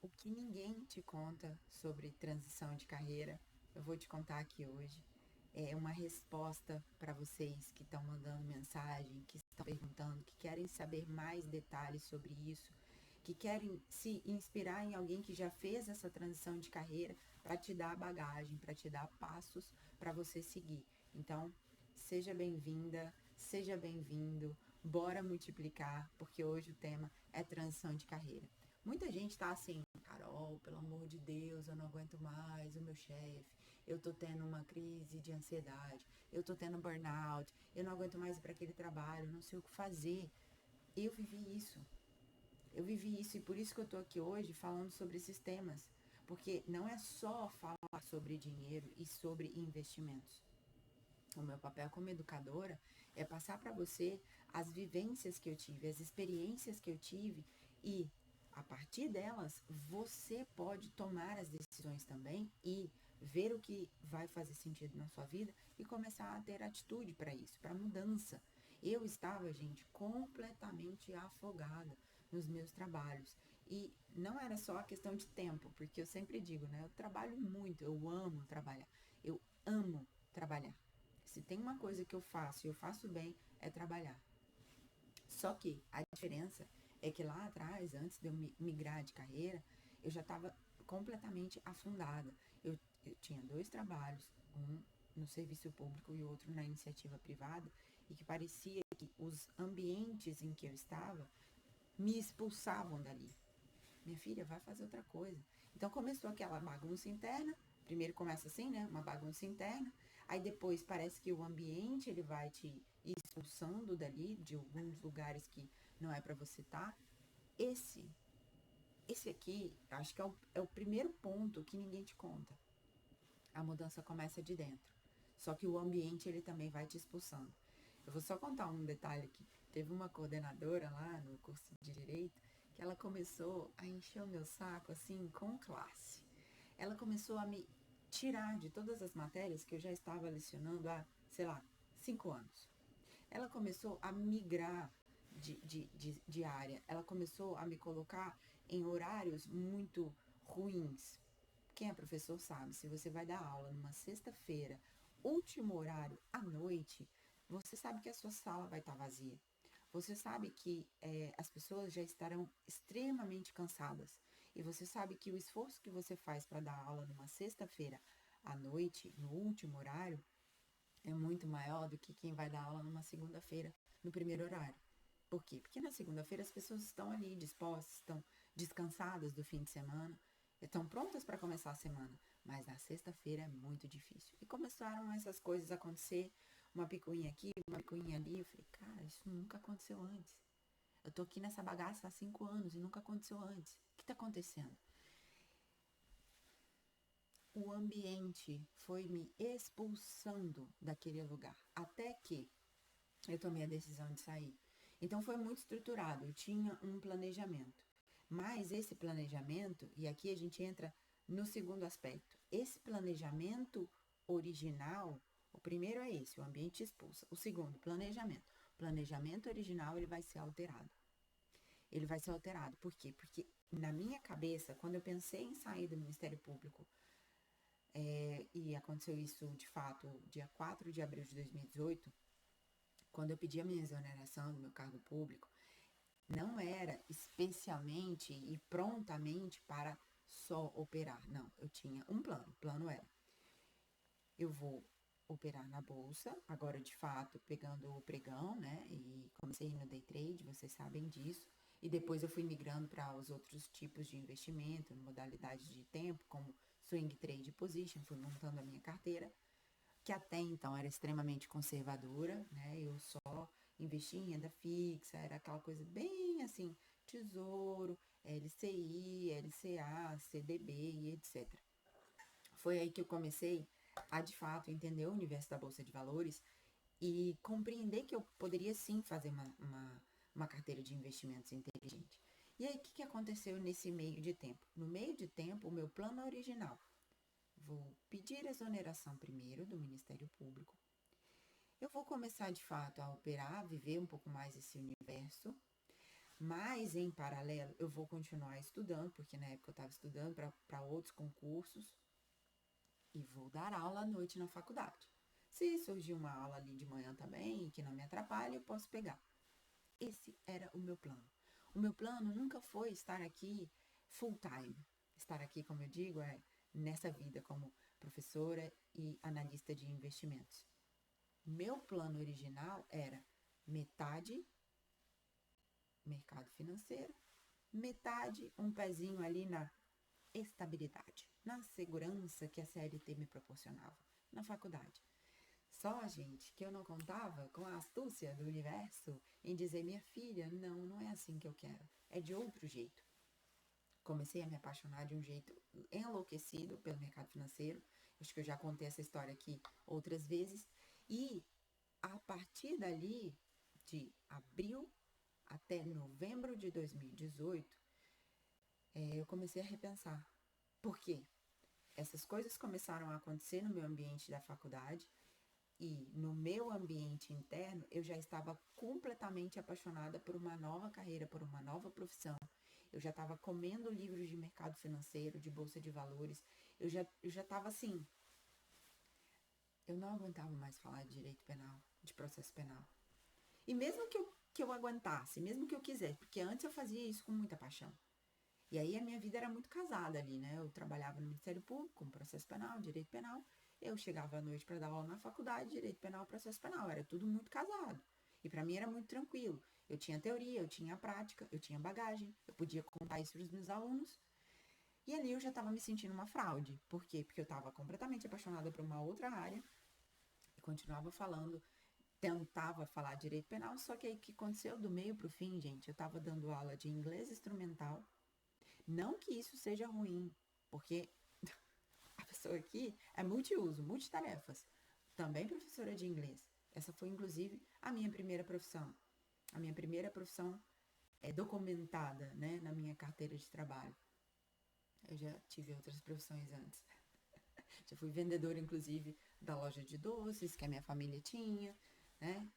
O que ninguém te conta sobre transição de carreira, eu vou te contar aqui hoje. É uma resposta para vocês que estão mandando mensagem, que estão perguntando, que querem saber mais detalhes sobre isso, que querem se inspirar em alguém que já fez essa transição de carreira para te dar bagagem, para te dar passos para você seguir. Então, seja bem-vinda, seja bem-vindo, bora multiplicar, porque hoje o tema é transição de carreira. Muita gente está assim, Carol, pelo amor de Deus, eu não aguento mais o meu chefe, eu tô tendo uma crise de ansiedade, eu tô tendo burnout, eu não aguento mais ir para aquele trabalho, não sei o que fazer. Eu vivi isso. Eu vivi isso e por isso que eu tô aqui hoje falando sobre esses temas. Porque não é só falar sobre dinheiro e sobre investimentos. O meu papel como educadora é passar para você as vivências que eu tive, as experiências que eu tive e a partir delas você pode tomar as decisões também e ver o que vai fazer sentido na sua vida e começar a ter atitude para isso, para mudança. Eu estava, gente, completamente afogada nos meus trabalhos. E não era só a questão de tempo, porque eu sempre digo, né? Eu trabalho muito, eu amo trabalhar. Eu amo trabalhar. Se tem uma coisa que eu faço e eu faço bem, é trabalhar. Só que a diferença é que lá atrás, antes de eu migrar de carreira, eu já estava completamente afundada. Eu tinha dois trabalhos, um no serviço público e outro na iniciativa privada, e que parecia que os ambientes em que eu estava me expulsavam dali. Minha filha, vai fazer outra coisa. Então começou aquela bagunça interna. Primeiro começa assim, né? Uma bagunça interna. Aí depois parece que o ambiente ele vai te expulsando dali, de alguns lugares que não é para você estar. Esse, esse aqui, acho que é o primeiro ponto que ninguém te conta. A mudança começa de dentro. Só que o ambiente ele também vai te expulsando. Eu vou só contar um detalhe aqui. Teve uma coordenadora lá no curso de Direito que ela começou a encher o meu saco assim com classe. Ela começou a me tirar de todas as matérias que eu já estava lecionando há, sei lá, 5 anos. Ela começou a migrar de área. Ela começou a me colocar em horários muito ruins. Quem é professor sabe, se você vai dar aula numa sexta-feira, último horário, à noite, você sabe que a sua sala vai estar vazia. Você sabe que as pessoas já estarão extremamente cansadas. E você sabe que o esforço que você faz para dar aula numa sexta-feira à noite, no último horário, é muito maior do que quem vai dar aula numa segunda-feira, no primeiro horário. Por quê? Porque na segunda-feira as pessoas estão ali dispostas, estão descansadas do fim de semana, estão prontas para começar a semana. Mas na sexta-feira é muito difícil. E começaram essas coisas a acontecer, uma picuinha aqui, uma picuinha ali. Eu falei, cara, isso nunca aconteceu antes. Eu tô aqui nessa bagaça há 5 anos e nunca aconteceu antes. O que tá acontecendo? O ambiente foi me expulsando daquele lugar. Até que eu tomei a decisão de sair. Então foi muito estruturado, eu tinha um planejamento. Mas esse planejamento, e aqui a gente entra no segundo aspecto, esse planejamento original, o primeiro é esse, o ambiente expulsa. O segundo, planejamento. O planejamento original ele vai ser alterado. Ele vai ser alterado. Por quê? Porque na minha cabeça, quando eu pensei em sair do Ministério Público, e aconteceu isso de fato dia 4 de abril de 2018, quando eu pedi a minha exoneração do meu cargo público, não era especialmente e prontamente para só operar. Não, eu tinha um plano. O plano era: eu vou operar na bolsa, agora de fato pegando o pregão, né? E comecei no day trade, vocês sabem disso. E depois eu fui migrando para os outros tipos de investimento, modalidades de tempo, como swing trade position, fui montando a minha carteira, que até então era extremamente conservadora, né? Eu só investia em renda fixa, era aquela coisa bem assim, tesouro, LCI, LCA, CDB e etc. Foi aí que eu comecei a, de fato, entender o universo da Bolsa de Valores e compreender que eu poderia sim fazer uma carteira de investimentos inteligente. E aí, o que aconteceu nesse meio de tempo? No meio de tempo, o meu plano original: vou pedir exoneração primeiro do Ministério Público. Eu vou começar de fato a operar, a viver um pouco mais esse universo. Mas, em paralelo, eu vou continuar estudando, porque na época eu estava estudando para outros concursos, e vou dar aula à noite na faculdade. Se surgir uma aula ali de manhã também, que não me atrapalhe, eu posso pegar. Esse era o meu plano. O meu plano nunca foi estar aqui full time. Estar aqui, como eu digo, nessa vida como professora e analista de investimentos. Meu plano original era metade mercado financeiro, metade um pezinho ali na estabilidade, na segurança que a CLT me proporcionava na faculdade. Só, gente, que eu não contava com a astúcia do universo em dizer, minha filha, não é assim que eu quero, é de outro jeito. Comecei a me apaixonar de um jeito enlouquecido pelo mercado financeiro, acho que eu já contei essa história aqui outras vezes, e a partir dali, de abril até novembro de 2018, eu comecei a repensar. Por quê? Essas coisas começaram a acontecer no meu ambiente da faculdade e no meu ambiente interno eu já estava completamente apaixonada por uma nova carreira, por uma nova profissão. Eu já estava comendo livros de mercado financeiro, de bolsa de valores. Eu já estava assim. Eu não aguentava mais falar de direito penal, de processo penal. E mesmo que eu aguentasse, mesmo que eu quisesse, porque antes eu fazia isso com muita paixão. E aí a minha vida era muito casada ali, né? Eu trabalhava no Ministério Público, com processo penal, direito penal. Eu chegava à noite para dar aula na faculdade, direito penal, processo penal. Era tudo muito casado. E para mim era muito tranquilo. Eu tinha teoria, eu tinha prática, eu tinha bagagem, eu podia contar isso para os meus alunos. E ali eu já estava me sentindo uma fraude. Por quê? Porque eu estava completamente apaixonada por uma outra área e continuava falando, tentava falar direito penal, só que aí o que aconteceu do meio para o fim, gente? Eu estava dando aula de inglês instrumental. Não que isso seja ruim, porque a pessoa aqui é multiuso, multitarefas. Também professora de inglês. Essa foi, inclusive, a minha primeira profissão. A minha primeira profissão é documentada, né, na minha carteira de trabalho. Eu já tive outras profissões antes. Já fui vendedora, inclusive, da loja de doces que a minha família tinha, né?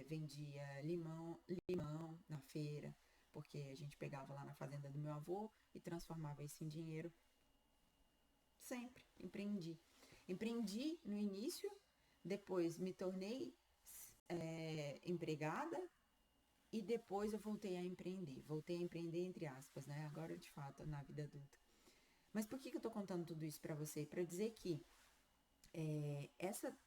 Vendia limão na feira, porque a gente pegava lá na fazenda do meu avô e transformava isso em dinheiro. Sempre empreendi. Empreendi no início, depois me tornei empregada e depois eu voltei a empreender. Voltei a empreender entre aspas, né? Agora de fato na vida adulta. Mas por que eu tô contando tudo isso para você? Para dizer que essa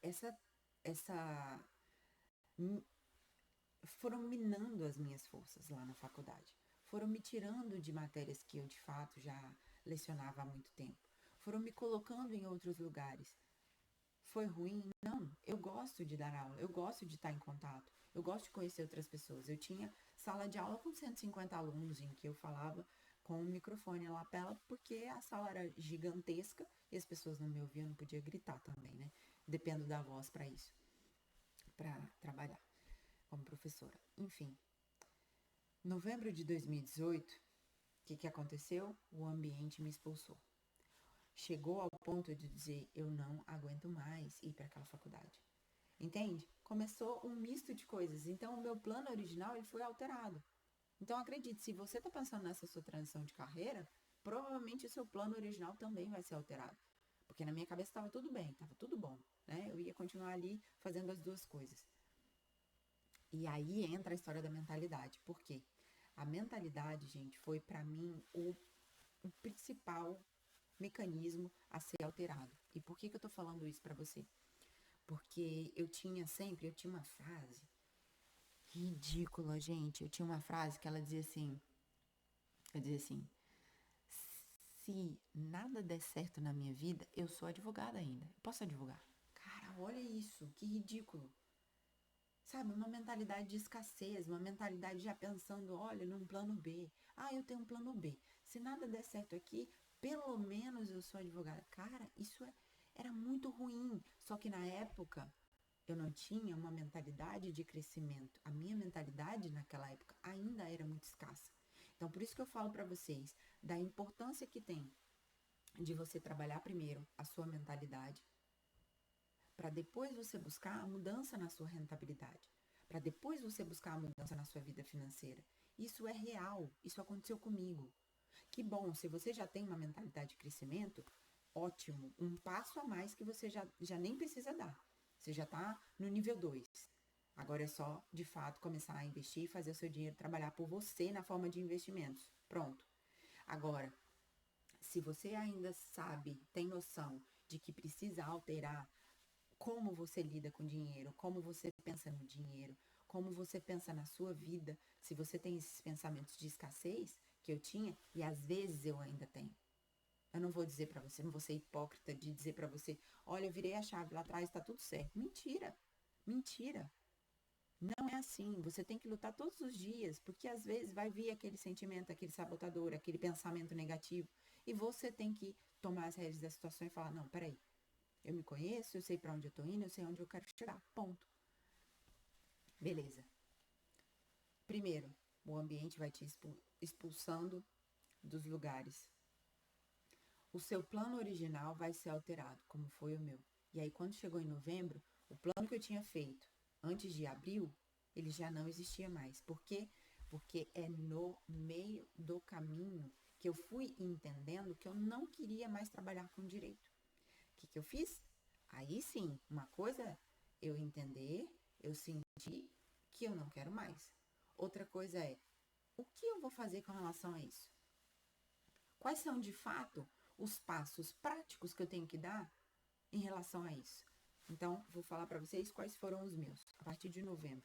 foram minando as minhas forças lá na faculdade. Foram me tirando de matérias que eu de fato já lecionava há muito tempo. Foram me colocando em outros lugares. Foi ruim? Não. Eu gosto de dar aula, eu gosto de estar em contato, eu gosto de conhecer outras pessoas. Eu tinha sala de aula com 150 alunos em que eu falava com o microfone na lapela, porque a sala era gigantesca e as pessoas não me ouviam, não podia gritar também, né? Dependo da voz para isso, para trabalhar como professora. Enfim, novembro de 2018, o que aconteceu? O ambiente me expulsou. Chegou ao ponto de dizer, eu não aguento mais ir para aquela faculdade. Entende? Começou um misto de coisas. Então, o meu plano original ele foi alterado. Então, acredite, se você está pensando nessa sua transição de carreira, provavelmente o seu plano original também vai ser alterado. Porque na minha cabeça estava tudo bem, estava tudo bom. Né? Eu ia continuar ali fazendo as duas coisas. E aí entra a história da mentalidade. Por quê? A mentalidade, gente, foi para mim o principal mecanismo a ser alterado. E por que eu tô falando isso para você? Porque eu tinha uma frase ridícula, gente. Eu tinha uma frase que ela dizia assim, se nada der certo na minha vida, eu sou advogada ainda. Eu posso advogar. Cara, olha isso, que ridículo. Sabe, uma mentalidade de escassez, uma mentalidade já pensando, olha, num plano B. Ah, eu tenho um plano B. Se nada der certo aqui, pelo menos eu sou advogada. Cara, era muito ruim. Só que na época eu não tinha uma mentalidade de crescimento. A minha mentalidade naquela época ainda era muito escassa. Então, por isso que eu falo para vocês da importância que tem de você trabalhar primeiro a sua mentalidade, para depois você buscar a mudança na sua rentabilidade, para depois você buscar a mudança na sua vida financeira. Isso é real, isso aconteceu comigo. Que bom, se você já tem uma mentalidade de crescimento, ótimo, um passo a mais que você já nem precisa dar. Você já está no nível 2. Agora é só, de fato, começar a investir e fazer o seu dinheiro trabalhar por você na forma de investimentos. Pronto. Agora, se você ainda sabe, tem noção de que precisa alterar como você lida com dinheiro, como você pensa no dinheiro, como você pensa na sua vida, se você tem esses pensamentos de escassez que eu tinha, e às vezes eu ainda tenho. Eu não vou dizer para você, não vou ser hipócrita de dizer para você, olha, eu virei a chave lá atrás, tá tudo certo. Mentira. Mentira. Não é assim. Você tem que lutar todos os dias, porque às vezes vai vir aquele sentimento, aquele sabotador, aquele pensamento negativo, e você tem que tomar as rédeas da situação e falar, não, peraí, eu me conheço, eu sei para onde eu tô indo, eu sei onde eu quero chegar. Ponto. Beleza. Primeiro, o ambiente vai te expulsando dos lugares. O seu plano original vai ser alterado, como foi o meu. E aí, quando chegou em novembro, o plano que eu tinha feito antes de abril, ele já não existia mais. Por quê? Porque é no meio do caminho que eu fui entendendo que eu não queria mais trabalhar com direito. O que eu fiz? Aí sim, uma coisa é eu entender, eu sentir que eu não quero mais. Outra coisa é, o que eu vou fazer com relação a isso? Quais são, de fato, os passos práticos que eu tenho que dar em relação a isso? Então, vou falar para vocês quais foram os meus, a partir de novembro.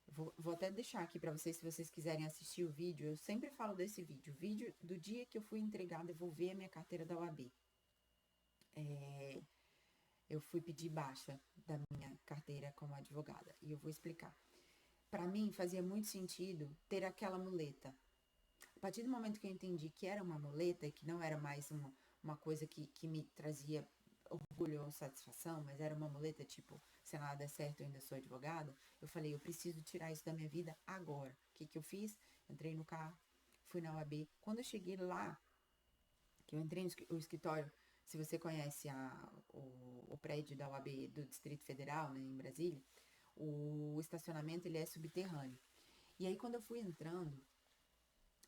Vou até deixar aqui para vocês, se vocês quiserem assistir o vídeo. Eu sempre falo desse vídeo. O vídeo do dia que eu fui entregar, devolver a minha carteira da OAB. Eu fui pedir baixa da minha carteira como advogada. E eu vou explicar. Para mim, fazia muito sentido ter aquela muleta. A partir do momento que eu entendi que era uma muleta e que não era mais uma coisa que me trazia orgulho ou satisfação, mas era uma muleta tipo, se nada der certo, eu ainda sou advogada, eu falei, eu preciso tirar isso da minha vida agora. O que eu fiz? Entrei no carro, fui na OAB. Quando eu cheguei lá, que eu entrei no escritório, se você conhece o prédio da OAB do Distrito Federal, né, em Brasília, o estacionamento ele é subterrâneo. E aí quando eu fui entrando,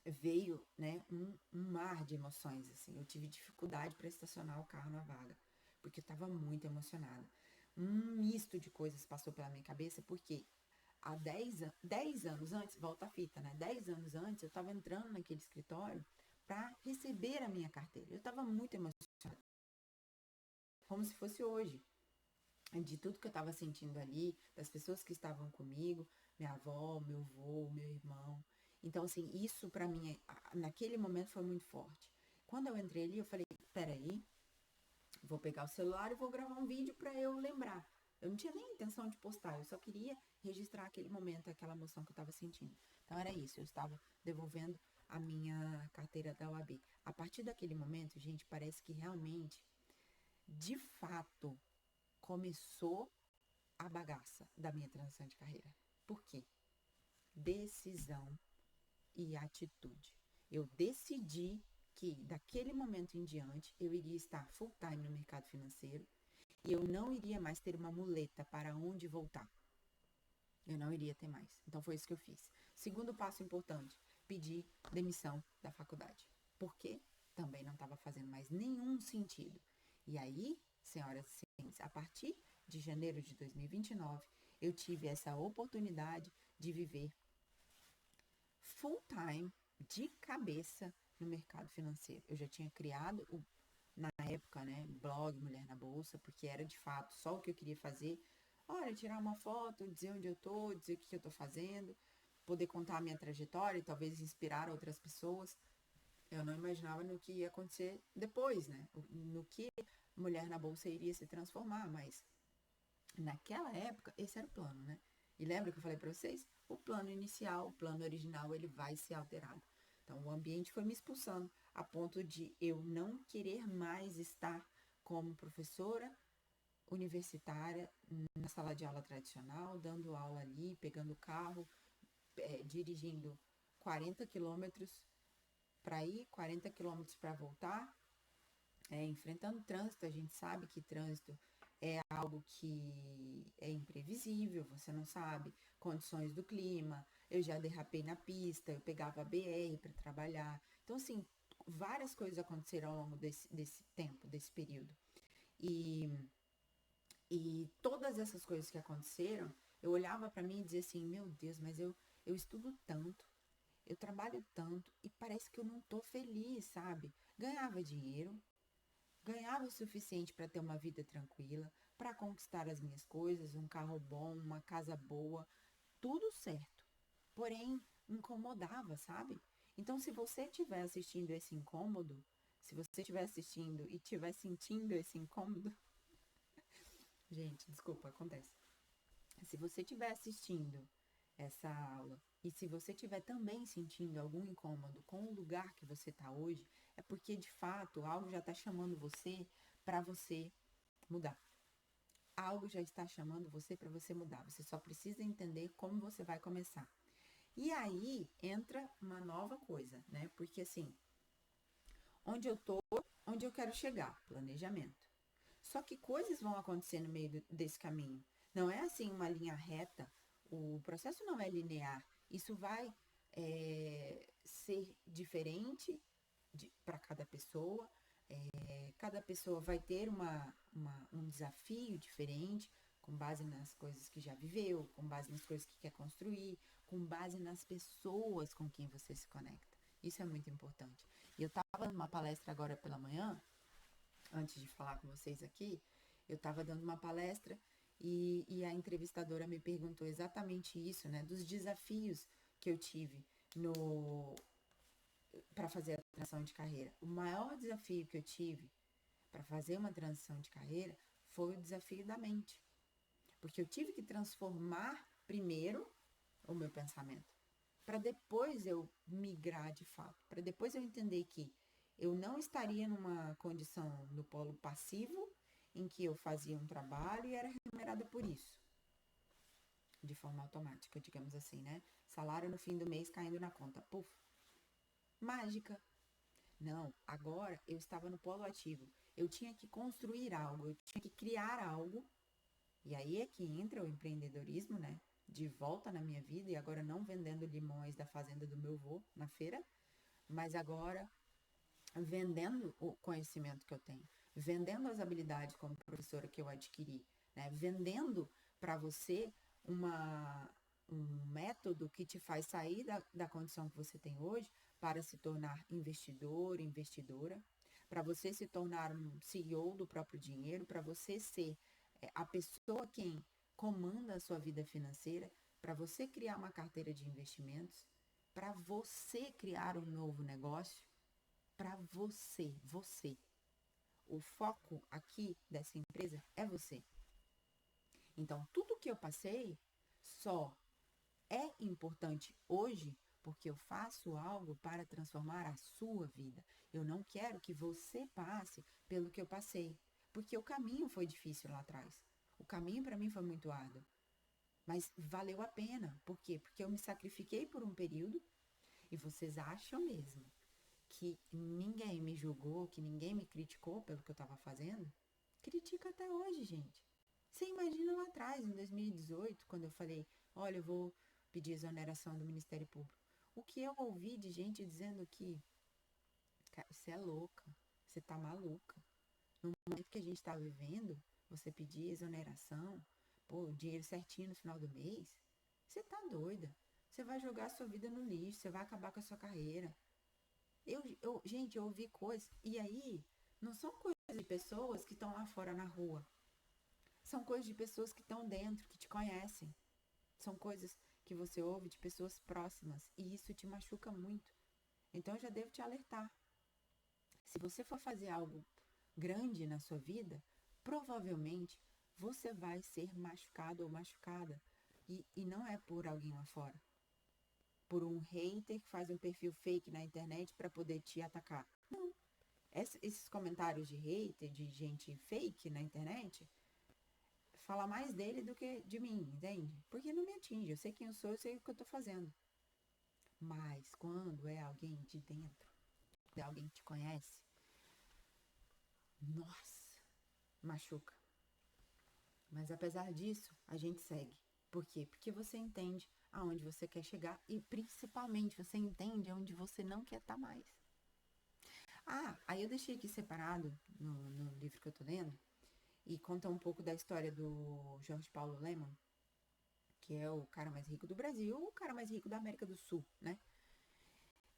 veio, né, um mar de emoções, assim. Eu tive dificuldade para estacionar o carro na vaga, porque eu estava muito emocionada. Um misto de coisas passou pela minha cabeça, porque há 10 anos antes, volta a fita, né? 10 anos antes, eu estava entrando naquele escritório para receber a minha carteira. Eu estava muito emocionada, como se fosse hoje, de tudo que eu estava sentindo ali, das pessoas que estavam comigo, minha avó, meu avô, meu irmão. Então, assim, isso para mim, naquele momento foi muito forte. Quando eu entrei ali, eu falei, peraí, vou pegar o celular e vou gravar um vídeo para eu lembrar. Eu não tinha nem intenção de postar, eu só queria registrar aquele momento, aquela emoção que eu estava sentindo. Então era isso, eu estava devolvendo a minha carteira da OAB. A partir daquele momento, gente, parece que realmente, de fato, começou a bagaça da minha transição de carreira. Por quê? Decisão e atitude. Eu decidi que daquele momento em diante eu iria estar full time no mercado financeiro e eu não iria mais ter uma muleta para onde voltar. Eu não iria ter mais. Então foi isso que eu fiz. Segundo passo importante, pedir demissão da faculdade. Por quê? Também não estava fazendo mais nenhum sentido. E aí, senhoras e senhores, a partir de janeiro de 2029, eu tive essa oportunidade de viver full time, de cabeça, no mercado financeiro. Eu já tinha criado, na época, né, blog Mulher na Bolsa, porque era de fato só o que eu queria fazer. Olha, tirar uma foto, dizer onde eu tô, dizer o que eu tô fazendo, poder contar a minha trajetória e talvez inspirar outras pessoas. Eu não imaginava no que ia acontecer depois, né? No que Mulher na Bolsa iria se transformar, mas naquela época, esse era o plano, né? E lembra que eu falei para vocês? O plano inicial, o plano original, ele vai ser alterado. Então, o ambiente foi me expulsando a ponto de eu não querer mais estar como professora universitária na sala de aula tradicional, dando aula ali, pegando o carro, dirigindo 40 quilômetros para ir, 40 quilômetros para voltar, enfrentando trânsito. A gente sabe que trânsito é algo que é imprevisível, você não sabe, condições do clima. Eu já derrapei na pista, eu pegava a BR para trabalhar. Então, assim, várias coisas aconteceram ao longo desse tempo, desse período. E, e todas essas coisas que aconteceram, eu olhava para mim e dizia assim: meu Deus, mas eu estudo tanto, eu trabalho tanto e parece que eu não tô feliz, sabe? Ganhava dinheiro, ganhava o suficiente para ter uma vida tranquila, para conquistar as minhas coisas, um carro bom, uma casa boa, tudo certo. Porém, incomodava, sabe? Então, se você estiver assistindo esse incômodo, se você estiver assistindo e estiver sentindo esse incômodo, gente, desculpa, acontece. Se você estiver assistindo essa aula e se você estiver também sentindo algum incômodo com o lugar que você está hoje, é porque de fato algo já está chamando você para você mudar. Algo já está chamando você para você mudar. Você só precisa entender como você vai começar. E aí entra uma nova coisa, né? Porque assim, onde eu tô, onde eu quero chegar, planejamento. Só que coisas vão acontecer no meio desse caminho. Não é assim uma linha reta. O processo não é linear. Isso vai ser diferente para cada pessoa. Cada pessoa vai ter um desafio diferente, com base nas coisas que já viveu, com base nas coisas que quer construir, com base nas pessoas com quem você se conecta. Isso é muito importante. E eu estava numa palestra agora pela manhã, antes de falar com vocês aqui, eu estava dando uma palestra e a entrevistadora me perguntou exatamente isso, né? Dos desafios que eu tive no para fazer a transição de carreira. O maior desafio que eu tive para fazer uma transição de carreira foi o desafio da mente. Porque eu tive que transformar primeiro o meu pensamento, para depois eu migrar de fato, para depois eu entender que eu não estaria numa condição no polo passivo, em que eu fazia um trabalho e era remunerada por isso, de forma automática, digamos assim, né? Salário no fim do mês caindo na conta, puf, mágica. Não, agora eu estava no polo ativo. Eu tinha que construir algo, eu tinha que criar algo. E aí é que entra o empreendedorismo, né? De volta na minha vida e agora não vendendo limões da fazenda do meu avô na feira, mas agora vendendo o conhecimento que eu tenho, vendendo as habilidades como professora que eu adquiri, né? Vendendo para você uma, um método que te faz sair da condição que você tem hoje para se tornar investidor, investidora, para você se tornar um CEO do próprio dinheiro, para você ser a pessoa quem comanda a sua vida financeira, para você criar uma carteira de investimentos, para você criar um novo negócio, para você, você. O foco aqui dessa empresa é você. Então, tudo que eu passei só é importante hoje porque eu faço algo para transformar a sua vida. Eu não quero que você passe pelo que eu passei, porque o caminho foi difícil lá atrás. O caminho para mim foi muito árduo, mas valeu a pena. Por quê? Porque eu me sacrifiquei por um período e vocês acham mesmo que ninguém me julgou, que ninguém me criticou pelo que eu estava fazendo? Critica até hoje, gente. Você imagina lá atrás, em 2018, quando eu falei, olha, eu vou pedir exoneração do Ministério Público. O que eu ouvi de gente dizendo que você é louca, você tá maluca. No momento que a gente tá vivendo, você pedir exoneração, pô, dinheiro certinho no final do mês, você tá doida. Você vai jogar a sua vida no lixo, você vai acabar com a sua carreira. Gente, eu ouvi coisas. E aí, não são coisas de pessoas que estão lá fora na rua. São coisas de pessoas que estão dentro, que te conhecem. São coisas que você ouve de pessoas próximas. E isso te machuca muito. Então eu já devo te alertar. Se você for fazer algo grande na sua vida, provavelmente você vai ser machucado ou machucada. E não é por alguém lá fora. Por um hater que faz um perfil fake na internet para poder te atacar. Não. Esses comentários de hater, de gente fake na internet, fala mais dele do que de mim, entende? Porque não me atinge. Eu sei quem eu sou, eu sei o que eu tô fazendo. Mas quando é alguém de dentro, é alguém que te conhece, nossa, machuca. Mas apesar disso, a gente segue. Por quê? Porque você entende aonde você quer chegar e principalmente você entende aonde você não quer estar mais. Aí eu deixei aqui separado no livro que eu tô lendo e conta um pouco da história do Jorge Paulo Lemann, que é o cara mais rico do Brasil, o cara mais rico da América do Sul, né?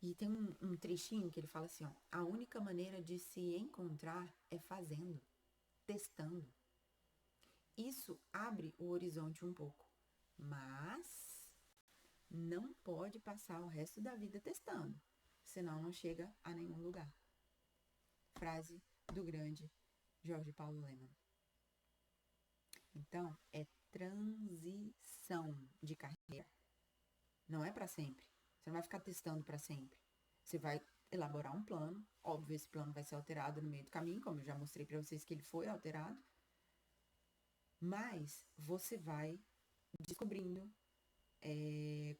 E tem um trechinho que ele fala assim, ó, a única maneira de se encontrar é fazendo, testando. Isso abre o horizonte um pouco, mas não pode passar o resto da vida testando, senão não chega a nenhum lugar. Frase do grande Jorge Paulo Lemann. Então, é transição de carreira. Não é para sempre. Você não vai ficar testando para sempre. Você vai elaborar um plano. Óbvio, esse plano vai ser alterado no meio do caminho, como eu já mostrei para vocês que ele foi alterado. Mas você vai descobrindo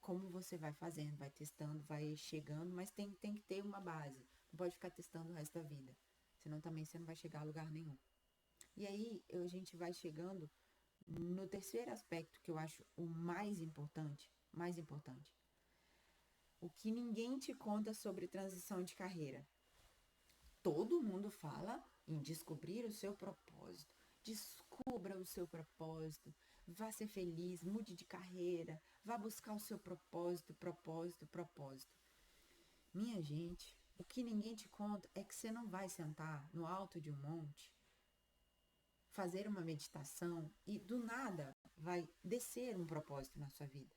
como você vai fazendo, vai testando, vai chegando, mas tem que ter uma base. Não pode ficar testando o resto da vida. Senão também você não vai chegar a lugar nenhum. E aí a gente vai chegando no terceiro aspecto que eu acho o mais importante. O que ninguém te conta sobre transição de carreira. Todo mundo fala em descobrir o seu propósito. Descubra o seu propósito. Vá ser feliz, mude de carreira. Vá buscar o seu propósito. Minha gente, o que ninguém te conta é que você não vai sentar no alto de um monte, fazer uma meditação e do nada vai descer um propósito na sua vida.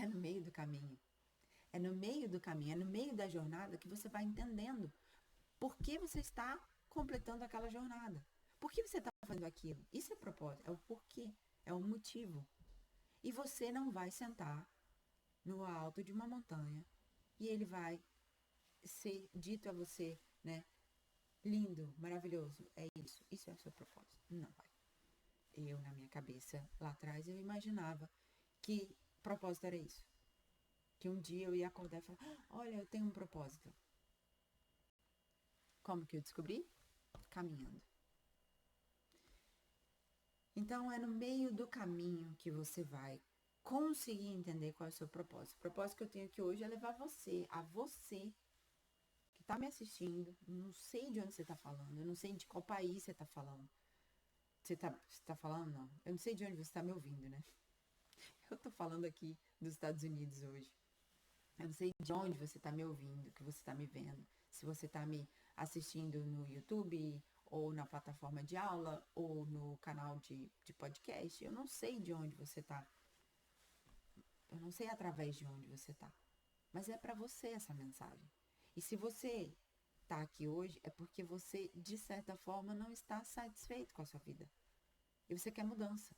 É no meio do caminho. É no meio da jornada que você vai entendendo por que você está completando aquela jornada. Por que você está fazendo aquilo? Isso é propósito, é o porquê, é o motivo. E você não vai sentar no alto de uma montanha e ele vai ser dito a você, né? Lindo, maravilhoso, é isso. Isso é o seu propósito. Não vai. Eu, na minha cabeça, lá atrás, eu imaginava que propósito era isso. Que um dia eu ia acordar e falar, olha, eu tenho um propósito. Como que eu descobri? Caminhando. Então, é no meio do caminho que você vai conseguir entender qual é o seu propósito. O propósito que eu tenho aqui hoje é levar você, a você que está me assistindo, não sei de onde você está falando, eu não sei de qual país você está falando. Você tá falando? Não. Eu não sei de onde você está me ouvindo, né? Eu tô falando aqui dos Estados Unidos hoje. Eu não sei de onde você está me ouvindo, que você está me vendo. Se você está me assistindo no YouTube, ou na plataforma de aula, ou no canal de podcast. Eu não sei de onde você está. Eu não sei através de onde você está. Mas é para você essa mensagem. E se você está aqui hoje, é porque você, de certa forma, não está satisfeito com a sua vida. E você quer mudança.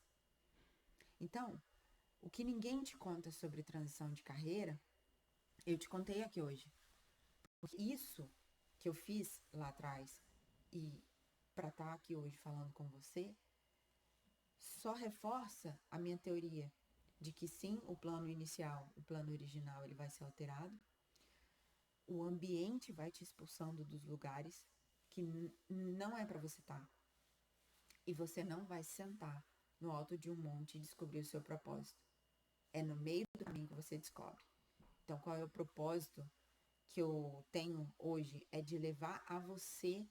Então, o que ninguém te conta sobre transição de carreira, eu te contei aqui hoje. Porque isso que eu fiz lá atrás e para estar aqui hoje falando com você, só reforça a minha teoria de que sim, o plano inicial, o plano original, ele vai ser alterado. O ambiente vai te expulsando dos lugares que não é para você estar. E você não vai sentar no alto de um monte e descobrir o seu propósito. É no meio do caminho que você descobre. Então, qual é o propósito que eu tenho hoje? É de levar a você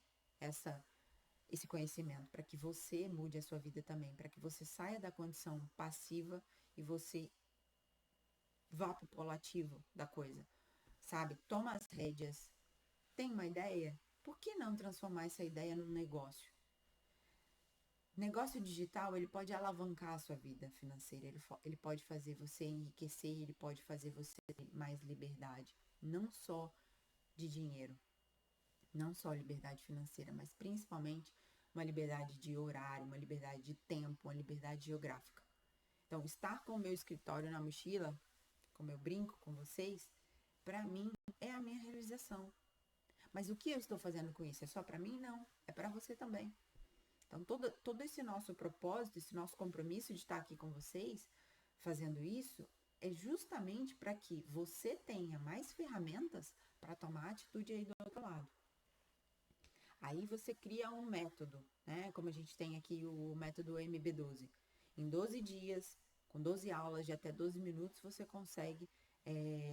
esse conhecimento, para que você mude a sua vida também, para que você saia da condição passiva e você vá para o polo ativo da coisa, sabe? Toma as rédeas. Tem uma ideia? Por que não transformar essa ideia num negócio? Negócio digital, ele pode alavancar a sua vida financeira, ele pode fazer você enriquecer, ele pode fazer você ter mais liberdade, não só de dinheiro, não só liberdade financeira, mas principalmente uma liberdade de horário, uma liberdade de tempo, uma liberdade geográfica. Então, estar com o meu escritório na mochila, como eu brinco com vocês, para mim é a minha realização. Mas o que eu estou fazendo com isso? É só para mim? Não, é para você também. Então, todo esse nosso propósito, esse nosso compromisso de estar aqui com vocês, fazendo isso, é justamente para que você tenha mais ferramentas para tomar atitude aí do outro lado. Aí você cria um método, né? Como a gente tem aqui o método MB12. Em 12 dias, com 12 aulas de até 12 minutos, você consegue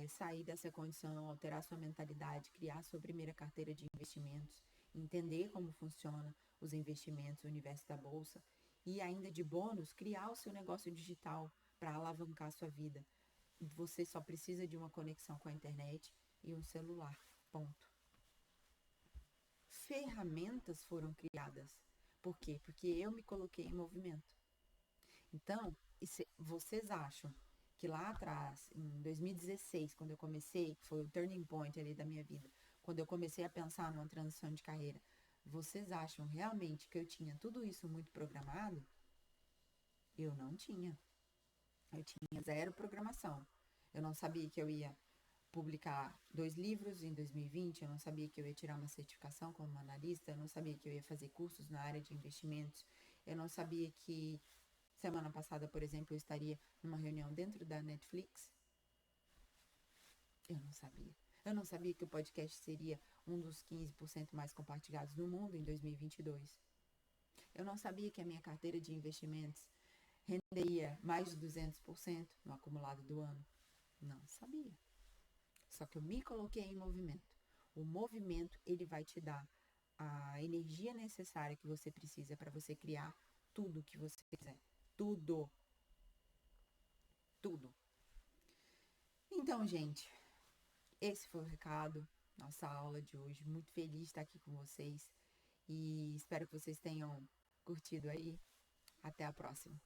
sair dessa condição, alterar sua mentalidade, criar sua primeira carteira de investimentos, entender como funciona os investimentos, o universo da bolsa e ainda de bônus, criar o seu negócio digital para alavancar a sua vida. Você só precisa de uma conexão com a internet e um celular. Ponto. Ferramentas foram criadas. Por quê? Porque eu me coloquei em movimento. Então, vocês acham que lá atrás, em 2016, quando eu comecei, que foi o turning point ali da minha vida, quando eu comecei a pensar numa transição de carreira, vocês acham realmente que eu tinha tudo isso muito programado? Eu não tinha. Eu tinha zero programação. Eu não sabia que eu ia publicar 2 livros em 2020, eu não sabia que eu ia tirar uma certificação como analista, eu não sabia que eu ia fazer cursos na área de investimentos, eu não sabia que semana passada, por exemplo, eu estaria numa reunião dentro da Netflix. Eu não sabia. Eu não sabia que o podcast seria um dos 15% mais compartilhados no mundo em 2022. Eu não sabia que a minha carteira de investimentos renderia mais de 200% no acumulado do ano. Não sabia. Só que eu me coloquei em movimento. O movimento, ele vai te dar a energia necessária que você precisa para você criar tudo que você quiser. Tudo. Tudo. Então, gente, esse foi o recado, nossa aula de hoje. Muito feliz de estar aqui com vocês e espero que vocês tenham curtido aí. Até a próxima.